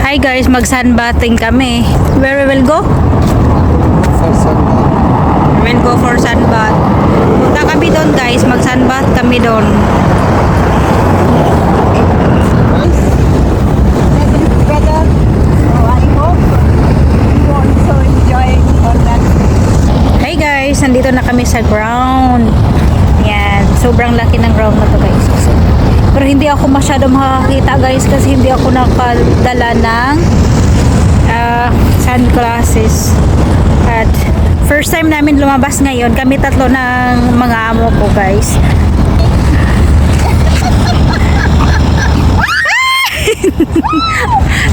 Hi guys, mag-sunbathing kami. Where we will go? For sunbath. We will go for sunbath. Punta kami doon guys, mag-sunbath kami doon. Weather, so I hope you also enjoy for that. Hey guys, nandito na kami sa ground. Yan, sobrang laki ng ground na to guys. Pero hindi ako masyado makakita guys kasi hindi ako nakadala ng sunglasses. At first time namin lumabas ngayon, kami tatlo ng mga amo ko guys.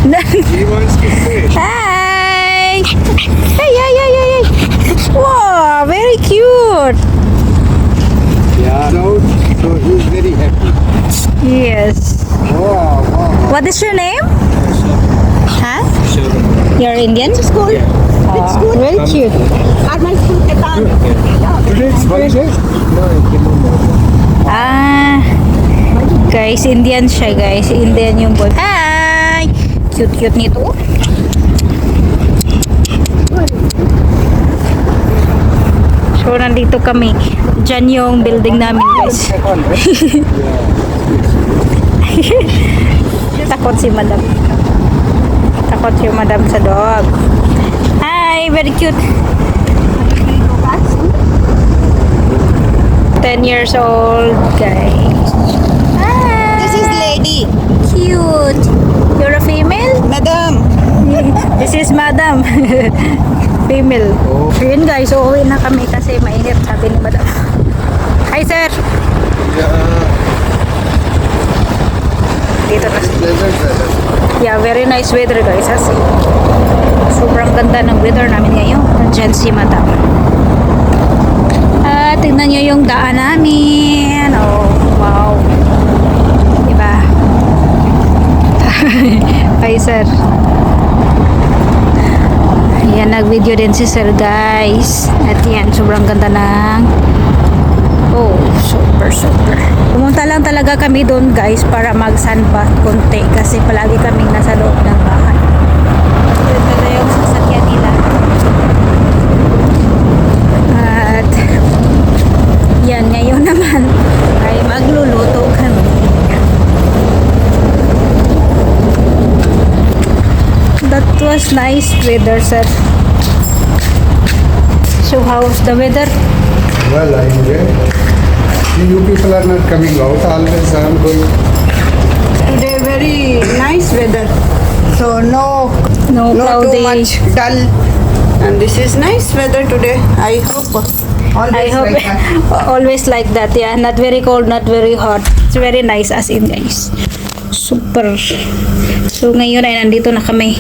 He wants to fish. Hi! Hey, hey, hey, hey, hey! Wow, very cute! Yeah. So he's very happy. Yes. Wow, wow. What is your name? Huh? Sure. You're Indian? School, It's good. Very cute. at my school, Ketan. Today it's Monday? No, I cannot. Ah, guys, Indian siya guys. Indian yung boy. Hi! Cute-cute nito. So, nandito kami. Diyan yung building namin guys. Takot si madam. Takot yung madam sa dog. Hi! Very cute. 10 years old guys. Hi! This is lady, Cute. You're a female? madam. This is madam. Female. Oh. So yun guys, uuwi na kami kasi mainit sabi ni madam. Hi sir! Yeah. Dito na. Pleasant weather. Yeah, very nice weather guys. Kasi sobrang ganda ng weather namin ngayon. Nandiyan si madam. Tignan nyo yung daan namin. Oh, wow. Diba? Hi sir. Yan, nag-video din si sir guys. At yan, sobrang ganda ng super. Pumunta lang talaga kami doon guys para mag-sunbath konti kasi palagi kaming nasa loob ng bahay. Ito na yung sasakyan nila. At yan, ngayon naman ay magluluto kami. That was nice weather, sir. So how's the weather? Well, anyway, you people are not coming out. Always I am going. Today very nice weather. So no No too cloudy. much dull. And this is nice weather today. I hope always I hope like that. always like that. Yeah, not very cold, not very hot. It's very nice as in guys. Super. So ngayon ay nandito na kami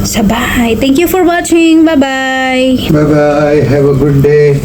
sa bahay. Thank you for watching. Bye-bye. Bye bye. Have a good day.